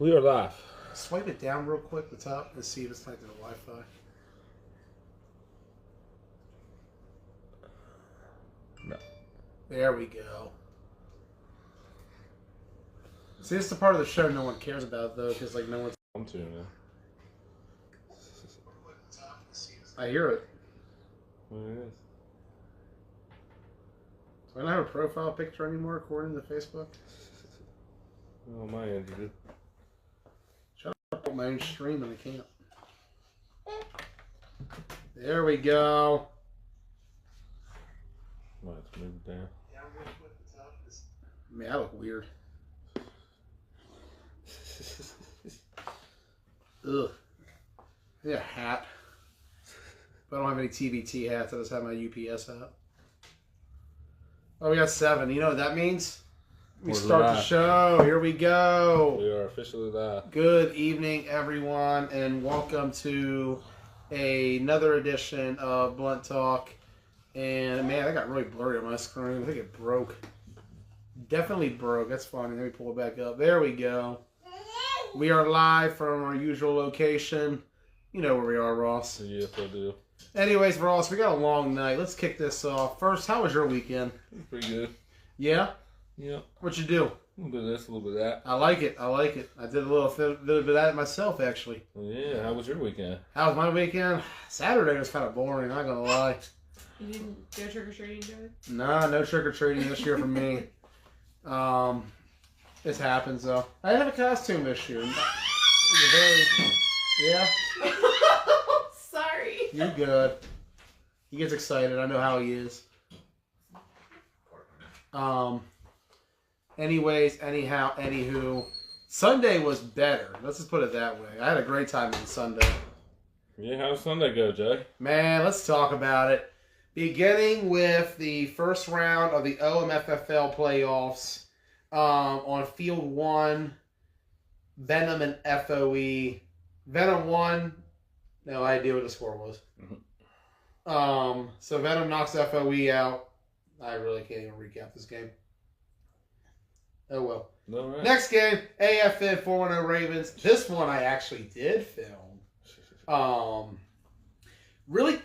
We are live. Swipe it down real quick, the top, and see if it's connected to Wi-Fi. No. There we go. See, this is the part of the show no one cares about, though, because like no one's. I'm tuning in. I hear it. What it is? Do I not have a profile picture anymore, according to Facebook? Oh, my end, you did. I put my own stream and I can't. There we go. Might have to move it down. Man, I look weird. Ugh. I need a hat. But I don't have any TBT hats. I just have my UPS hat. Oh, we got 7. You know what that means? We start the show. Here we go. We are officially live. Good evening, everyone, and welcome to another edition of Blunt Talk. And man, that got really blurry on my screen. I think it broke. Definitely broke. That's funny. Let me pull it back up. There we go. We are live from our usual location. You know where we are, Ross. Yes, I do. Anyways, Ross, we got a long night. Let's kick this off. First, how was your weekend? Pretty good. Yeah? Yeah. What'd you do? A little bit of this, a little bit of that. I like it. I like it. I did a little bit of that myself, actually. Yeah, how was your weekend? How was my weekend? Saturday was kind of boring, not gonna lie. You didn't go trick-or-treating, Joey? Nah, no trick-or-treating this year for me. This happens, though. I didn't have a costume this year. Yeah? Sorry. You're good. He gets excited. I know how he is. Anyways, anyhow, anywho. Sunday was better. Let's just put it that way. I had a great time on Sunday. Yeah, how'd Sunday go, Jay? Man, let's talk about it. Beginning with the first round of the OMFFL playoffs on Field 1, Venom and FOE. Venom won. No idea what the score was. So Venom knocks FOE out. I really can't even recap this game. Oh well. No, right. Next game, AFN 410 Ravens. This one I actually did film. Really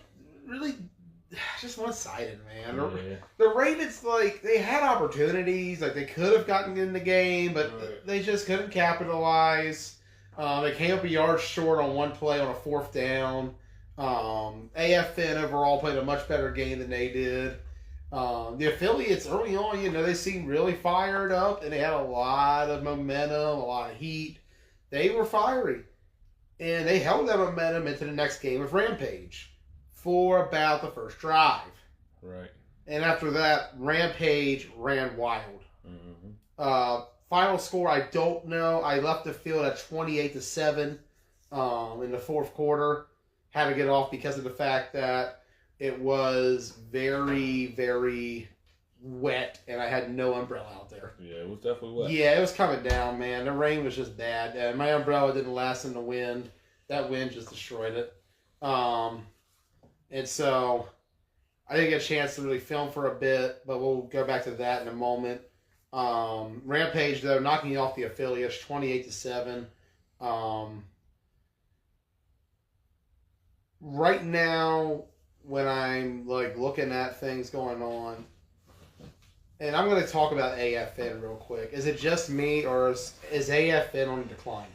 just one-sided, man. Yeah. The Ravens, like, they had opportunities. Like, they could have gotten in the game, but they just couldn't capitalize. They came up a yard short on one play on a 4th down. AFN overall played a much better game than they did. The affiliates early on, they seemed really fired up, and they had a lot of momentum, a lot of heat. They were fiery. And they held that momentum into the next game of Rampage for about the first drive. Right. And after that, Rampage ran wild. Mm-hmm. Final score, I don't know. I left the field at 28-7 in the 4th quarter. Had to get off because of the fact that it was very, very wet, and I had no umbrella out there. Yeah, it was definitely wet. Yeah, it was coming down, man. The rain was just bad. And my umbrella didn't last in the wind. That wind just destroyed it. And so I didn't get a chance to really film for a bit, but we'll go back to that in a moment. Rampage, though, knocking off the affiliates 28-7. Right now, when I'm like looking at things going on, and I'm going to talk about AFN real quick. Is it just me, or is AFN on decline?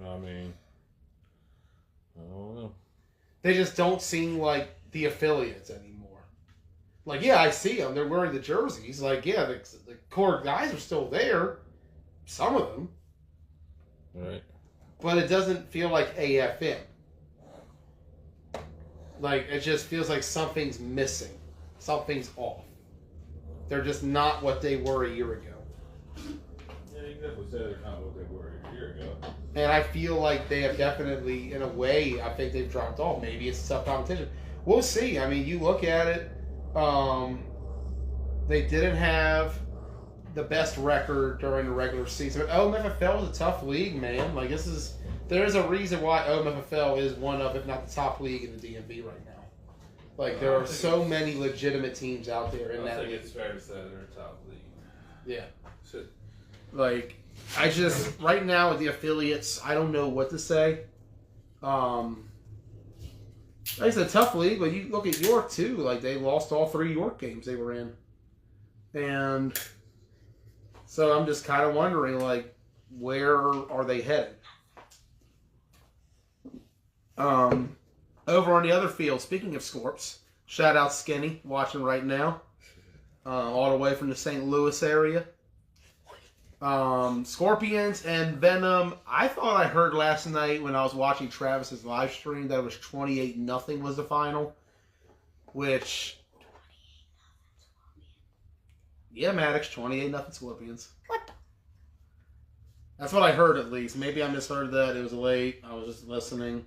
I mean, I don't know. They just don't seem like the affiliates anymore. Like, yeah, I see them. They're wearing the jerseys. Like, yeah, the core guys are still there. Some of them. Right. But it doesn't feel like AFN. Like, it just feels like something's missing. Something's off. They're just not what they were a year ago. Yeah, you definitely said they're kind of what they were a year ago. And I feel like they have definitely, in a way, I think they've dropped off. Maybe it's tough competition. We'll see. I mean, you look at it, they didn't have the best record during the regular season. But OMFFL is a tough league, man. Like, there's a reason why OMFFL is one of, if not the top league in the DMV right now. Like, there are so many legitimate teams out there in that league. it's fair to say they're a top league. Yeah. Like, I just right now with the affiliates, I don't know what to say. It's a tough league, but you look at York too. Like they lost all 3 York games they were in, and so I'm just kind of wondering, like, where are they headed? Over on the other field, speaking of Scorps, shout out Skinny watching right now, all the way from the St. Louis area. Scorpions and Venom. I thought I heard last night when I was watching Travis's live stream that it was 28-0 was the final. Which, yeah, Maddox, 28-0 Scorpions. What? That's what I heard at least. Maybe I misheard that. It was late. I was just listening.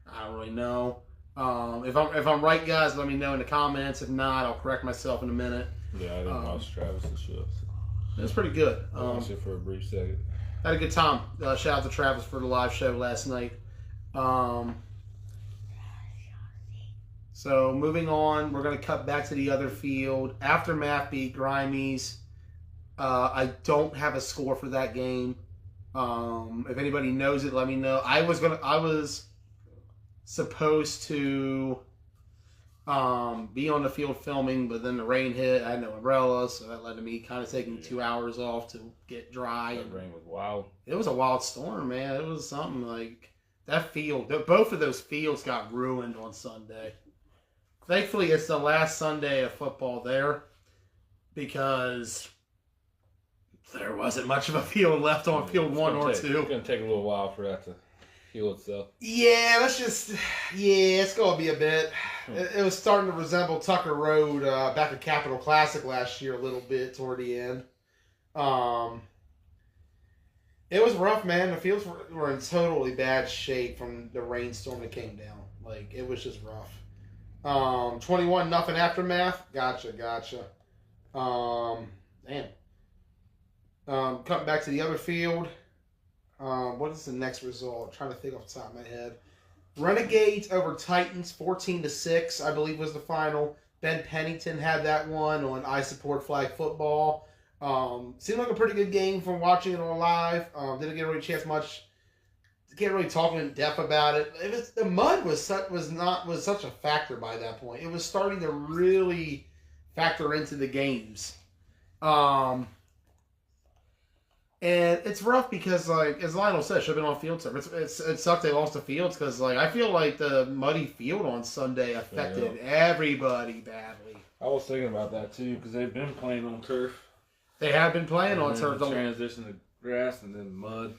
I don't really know. If I'm right, guys, let me know in the comments. If not, I'll correct myself in a minute. Yeah, I didn't watch Travis's show. It was pretty good. I watched it for a brief second. Had a good time. Shout out to Travis for the live show last night. So moving on, we're going to cut back to the other field. Aftermath beat Grimies. I don't have a score for that game. If anybody knows it, let me know. I was supposed to be on the field filming, but then the rain hit. I had no umbrella, so that led to me kind of taking 2 hours off to get dry. That rain was wild. It was a wild storm, man. It was something like that field. Both of those fields got ruined on Sunday. Thankfully, it's the last Sunday of football there because there wasn't much of a field left on field 1 or 2. It's going to take a little while for that to heal itself. Yeah, it's going to be a bit. It was starting to resemble Tucker Road back at Capital Classic last year a little bit toward the end. It was rough, man. The fields were in totally bad shape from the rainstorm that came down. Like, it was just rough. 21-0 Aftermath. Gotcha. Damn. Cutting back to the other field. What is the next result? I'm trying to think off the top of my head. Renegades over Titans, 14-6, I believe was the final. Ben Pennington had that one on I Support Flag Football. Seemed like a pretty good game from watching it on live. Didn't get really a chance much. Can't really talk in depth about it. The mud was such a factor by that point. It was starting to really factor into the games. And it's rough because, like, as Lionel said, should have been on field service. It sucked they lost the fields because, like, I feel like the muddy field on Sunday affected everybody badly. I was thinking about that, too, because they've been playing on turf. They have been playing on turf. Transition to grass and then mud.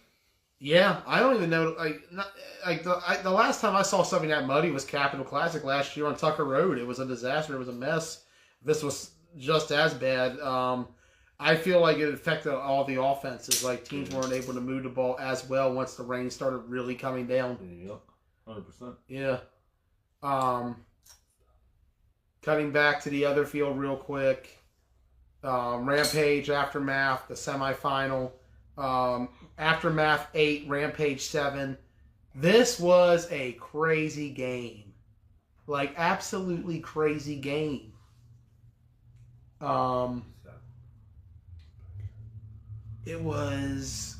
Yeah, I don't even know. The last time I saw something that muddy was Capital Classic last year on Tucker Road. It was a disaster. It was a mess. This was just as bad. I feel like it affected all the offenses. Like, teams weren't able to move the ball as well once the rain started really coming down. Yep, 100%. Yeah. Cutting back to the other field real quick. Rampage, Aftermath, the semifinal. Aftermath 8, Rampage 7. This was a crazy game. Like, absolutely crazy game. It was...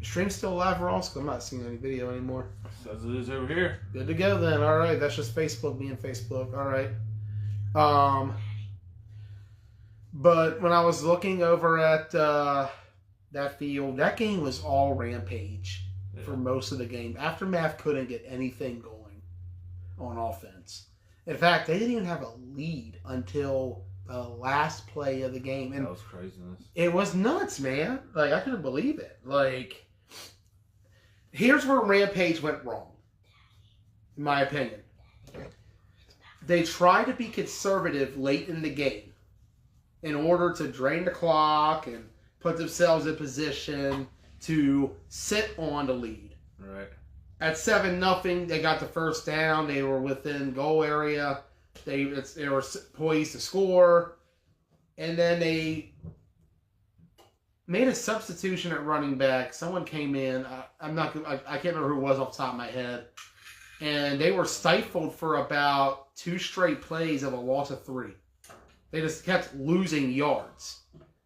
The stream's still live, Ross? I'm not seeing any video anymore. Says it is over here. Good to go then. All right, that's just Facebook being Facebook. All right. But when I was looking over at that field, that game was all Rampage for most of the game. Aftermath couldn't get anything going on offense. In fact, they didn't even have a lead until the last play of the game. And that was craziness. It was nuts, man. Like, I couldn't believe it. Like, here's where Rampage went wrong, in my opinion. They tried to be conservative late in the game in order to drain the clock and put themselves in position to sit on the lead. Right. At 7-0, they got the first down. They were within goal area. They were poised to score. And then they made a substitution at running back. Someone came in. I can't remember who it was off the top of my head. And they were stifled for about 2 straight plays of a loss of 3. They just kept losing yards.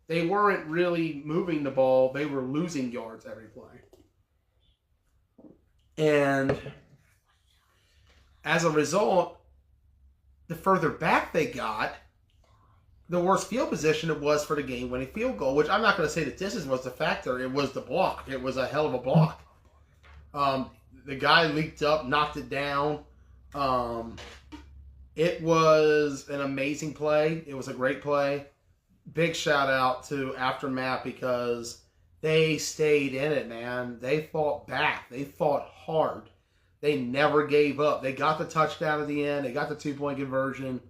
they weren't really moving the ball. They were losing yards every play. And as a result, the further back they got, the worse field position it was for the game-winning field goal, which I'm not going to say that this was the factor. It was the block. It was a hell of a block. The guy leaped up, knocked it down. It was an amazing play. It was a great play. Big shout out to Aftermath because they stayed in it, man. They fought back. They fought hard. They never gave up. They got the touchdown at the end. They got the 2-point conversion.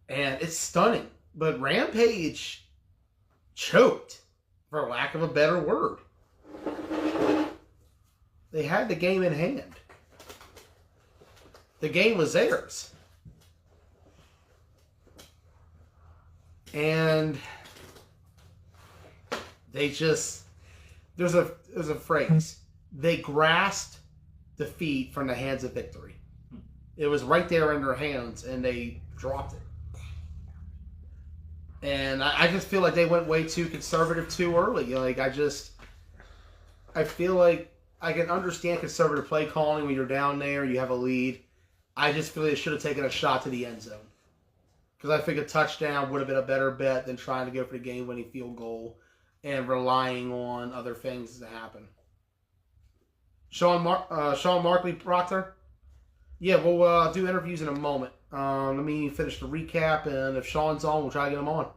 And it's stunning. But Rampage choked, for lack of a better word. They had the game in hand. The game was theirs. And they just, there's a phrase. They grasped defeat from the hands of victory. It was right there in their hands, and they dropped it. And I just feel like they went way too conservative too early. Like, I feel like I can understand conservative play calling when you're down there, you have a lead. I just feel they should have taken a shot to the end zone. Because I think a touchdown would have been a better bet than trying to go for the game-winning field goal and relying on other things to happen. Sean Markley Proctor? Yeah, we'll do interviews in a moment. Let me finish the recap, and if Sean's on, we'll try to get him on.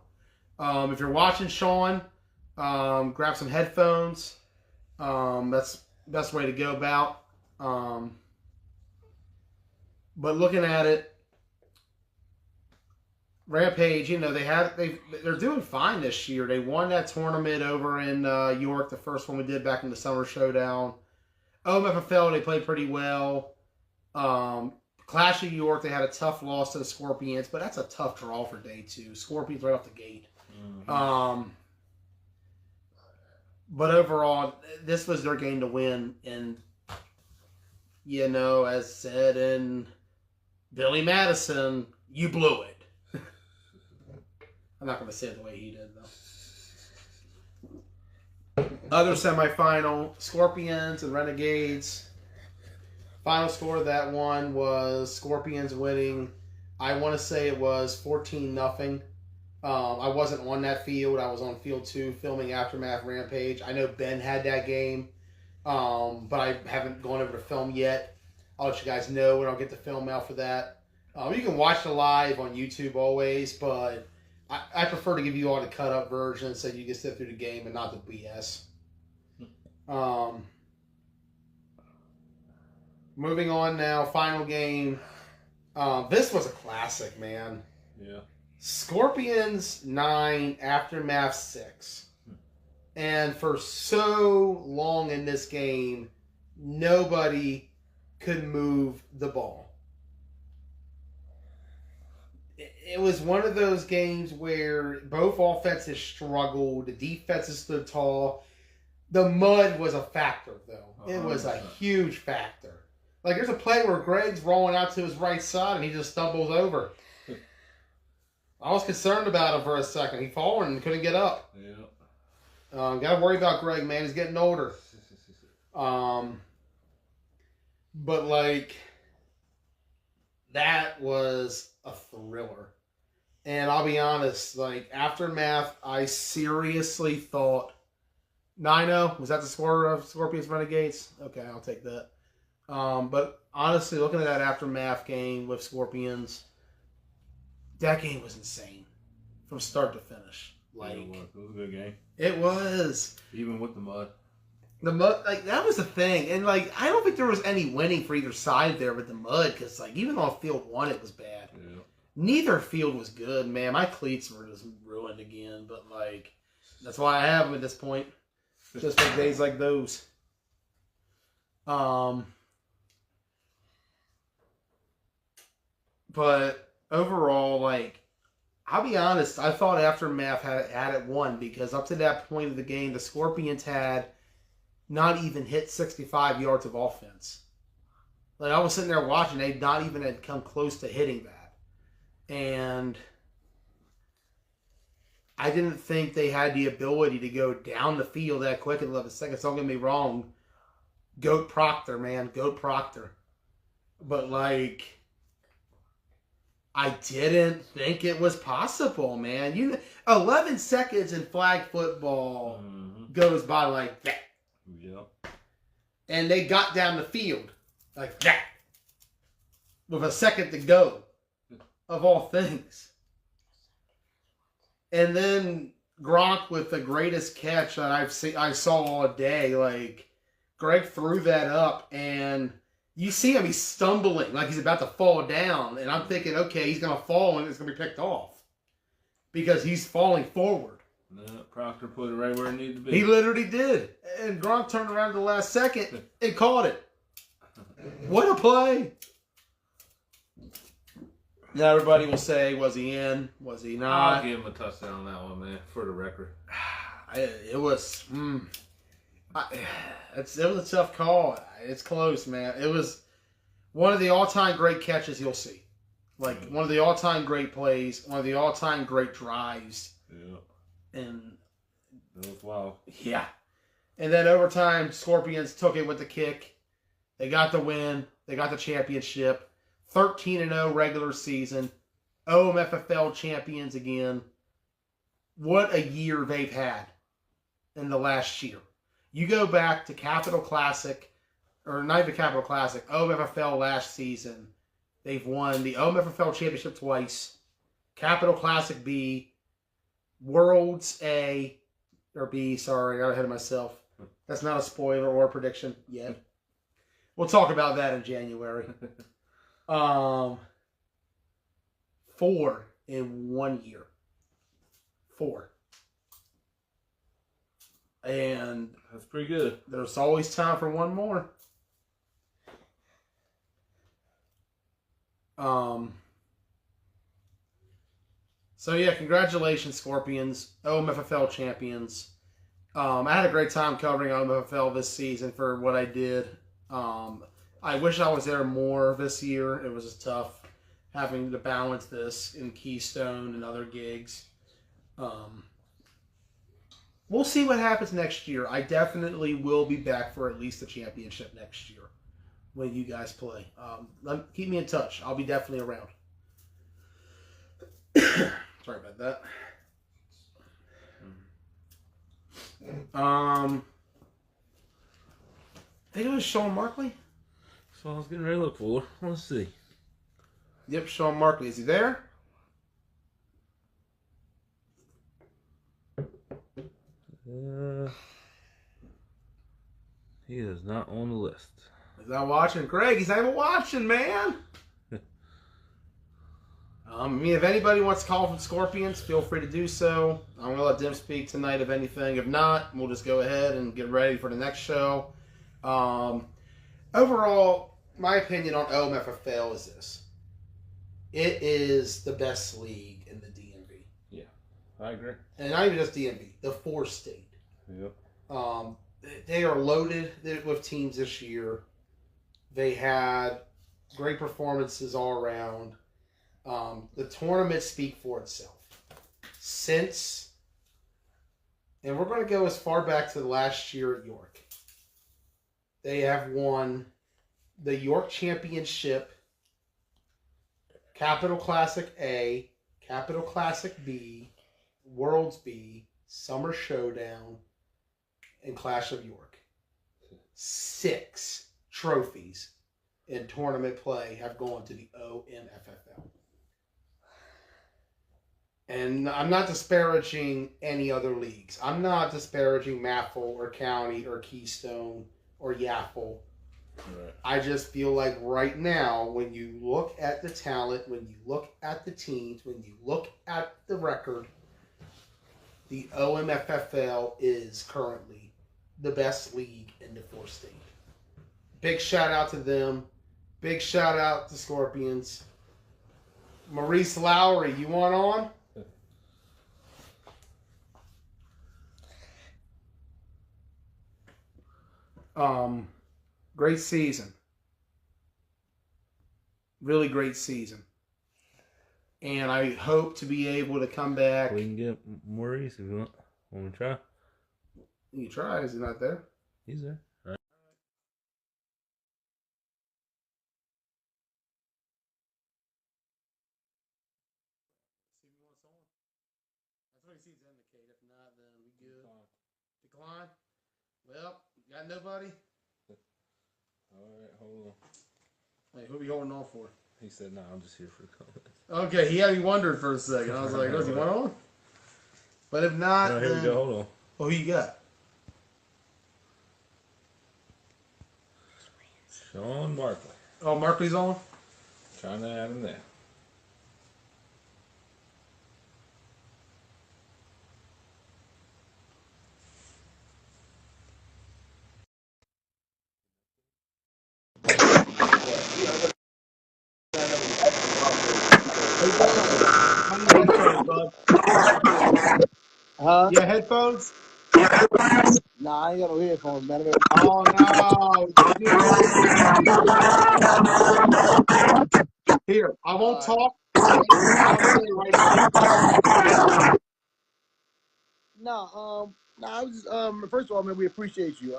If you're watching Sean, grab some headphones. That's the best way to go about. But looking at it, Rampage, they're doing fine this year. They won that tournament over in York, the first one we did back in the Summer Showdown. OMFFL, they played pretty well. Clash of York, they had a tough loss to the Scorpions, but that's a tough draw for day 2. Scorpions right off the gate. Mm-hmm. But overall, this was their game to win. And, as said in Billy Madison, you blew it. I'm not going to say it the way he did, though. Other semifinal, Scorpions and Renegades. Final score of that one was Scorpions winning. I want to say it was 14-0. I wasn't on that field. I was on field 2 filming Aftermath Rampage. I know Ben had that game, but I haven't gone over to film yet. I'll let you guys know when I'll get the film out for that. You can watch the live on YouTube always, but I prefer to give you all the cut-up version so you can sit through the game and not the BS. Moving on now, final game. This was a classic, man. Yeah. Scorpions 9, Aftermath 6. And for so long in this game, nobody could move the ball. It was one of those games where both offenses struggled, the defenses stood tall. The mud was a factor, though. It was a huge factor. Like, there's a play where Greg's rolling out to his right side, and he just stumbles over. I was concerned about him for a second. He fallen and couldn't get up. Yeah. Got to worry about Greg, man. He's getting older. But, like, that was a thriller. And I'll be honest, like, Aftermath, I seriously thought 9-0. Was that the score of Scorpions Renegades? Okay, I'll take that. But honestly, looking at that Aftermath game with Scorpions, that game was insane from start to finish. Like, yeah, it was a good game. It was. Even with the mud. The mud, like, that was the thing. And, like, I don't think there was any winning for either side there with the mud, because, like, even on field 1, it was bad. Yeah. Neither field was good, man. My cleats were just ruined again, but, like, that's why I have them at this point. Just for days like those. But overall, like, I'll be honest, I thought Aftermath had it won, because up to that point of the game, the Scorpions had not even hit 65 yards of offense. Like, I was sitting there watching, they not even had come close to hitting that. And I didn't think they had the ability to go down the field that quick in 11 seconds. Don't get me wrong. Goat Proctor, man. Goat Proctor. But, like, I didn't think it was possible, man. 11 seconds in flag football goes by like that. Yep. And they got down the field like that with a second to go, of all things. And then Gronk with the greatest catch that I saw all day. Like, Greg threw that up, and you see him, he's stumbling like he's about to fall down. And I'm thinking, okay, he's going to fall and it's going to be picked off because he's falling forward. No, Proctor put it right where it needed to be. He literally did. And Gronk turned around at the last second and caught it. What a play. Now everybody will say, was he in? Was he not? I'll give him a touchdown on that one, man, for the record. It was a tough call. It's close, man. It was one of the all-time great catches you'll see. Like, one of the all-time great plays, one of the all-time great drives. Yeah. And that was wild. Yeah. And then overtime, Scorpions took it with the kick. They got the win. They got the championship. 13-0 regular season. OMFFL champions again. What a year they've had in the last year. You go back to Capital Classic, or not even Capital Classic, OMFFL last season. They've won the OMFFL championship twice. Capital Classic B. Worlds A. Or B, sorry, I got ahead of myself. That's not a spoiler or a prediction yet. We'll talk about that in January. 4 in 1 year. 4. And that's pretty good. There's always time for one more. So yeah, congratulations, Scorpions, OMFFL champions. I had a great time covering OMFFL this season for what I did. I wish I was there more this year. It was just tough having to balance this in Keystone and other gigs. We'll see what happens next year. I definitely will be back for at least the championship next year when you guys play. Keep me in touch. I'll be definitely around. Sorry about that. I think it was Sean Markley. So I was getting ready to look for. Let's see. Yep, Sean Markley. Is he there? He is not on the list. He's not watching. Greg, he's not even watching, man. If anybody wants to call from Scorpions, feel free to do so. I'm going to let them speak tonight, if anything. If not, we'll just go ahead and get ready for the next show. Overall, my opinion on OMFFL is this. It is the best league in the DMV. Yeah, I agree. And not even just DMV, the 4-state. Yep. They are loaded with teams this year. They had great performances all around. The tournaments speak for itself. And we're going to go as far back to the last year at York. They have won the York Championship, Capital Classic A, Capital Classic B, Worlds B, Summer Showdown, and Clash of York. 6 trophies in tournament play have gone to the OMFFL. And I'm not disparaging any other leagues. I'm not disparaging Maffel or County or Keystone or Yaffle. Right. I just feel like right now, when you look at the talent, when you look at the teams, when you look at the record, the OMFFL is currently the best league in the 4-state. Big shout out to them. Big shout out to Scorpions. Maurice Lowry, you want on? Great season. Really great season. and I hope to be able to come back. We can get Maurice if you want. Want me to try? You try. Is he not there? He's there. All right. See if he wants on. That's what he seems to indicate. If not, then we good. Decline. Well, got nobody. All right, hold on. Hey, who are we holding on for? He said, "No, I'm just here for the comments." Okay, he had me wondered for a second. I was like, "Does he want on?" But if not, No, here then... we go. Hold on. Oh, who you got? Sean Barkley. Oh, Markley's on. Trying to add him there. Huh? Yeah, headphones. Nah, I ain't got no headphones, man. Oh no! Here, I won't talk. I'll say right now. I was just, first of all, man, we appreciate you.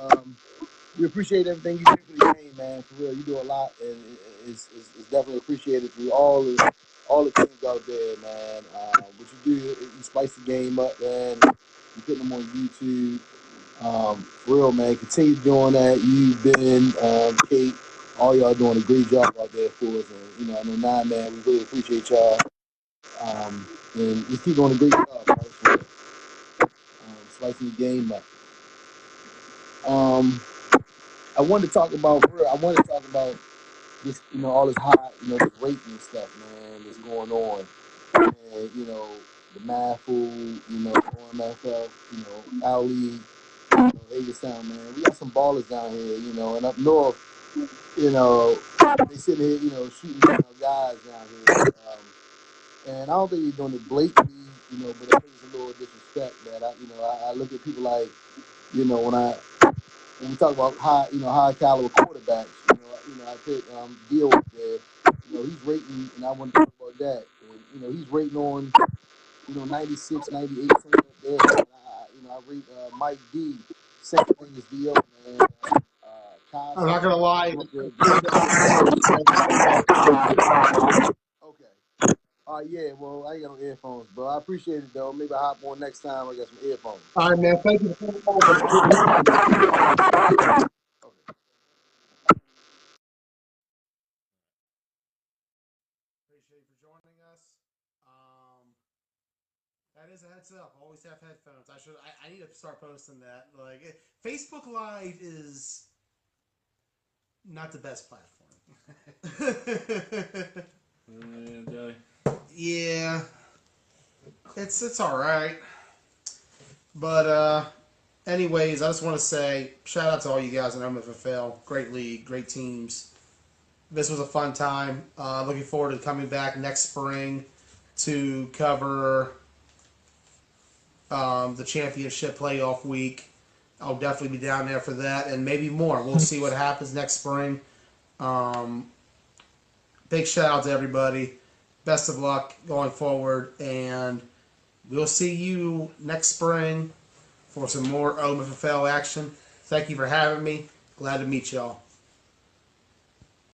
We appreciate everything you do for the game, man. For real, you do a lot, and it's definitely appreciated through all the teams out there, man. What you do, you spice the game up, man. You put them on YouTube. For real, man, continue doing that. You've been, Kate, all y'all doing a great job out there for us. And, I know Nine, man, we really appreciate y'all. And just keep doing a great job, right? For real. Slicing the game up. I wanted to talk about, for real, this, all this high, this rating stuff, man, that's going on. And, the MAFL, OMFL, Our League, Hagerstown, man. We got some ballers down here, and up north, they sitting here, shooting down guys down here. And I don't think he's doing it blatantly, but I think it's a little disrespect that I look at people like, when we talk about high caliber quarterbacks, I pick Deal up there, he's rating, and I want to talk about that. And, he's rating on, 96, 98, something up there. And I rate Mike D, same thing as Dio, man. I'm not gonna lie. Okay. Yeah, well, I ain't got no earphones, bro. I appreciate it, though. Maybe I'll hop on next time. I got some earphones. All right, man. Thank you. Okay. Appreciate you for joining us. That is a heads up. Always have headphones. I need to start posting that. Like, Facebook Live is not the best platform. Yeah, it's all right. But anyways, I just want to say shout out to all you guys in MFFL. Great league, great teams. This was a fun time. Looking forward to coming back next spring to cover the championship playoff week. I'll definitely be down there for that and maybe more. We'll see what happens next spring. Big shout out to everybody. Best of luck going forward, and we'll see you next spring for some more OMFL action. Thank you for having me. Glad to meet y'all.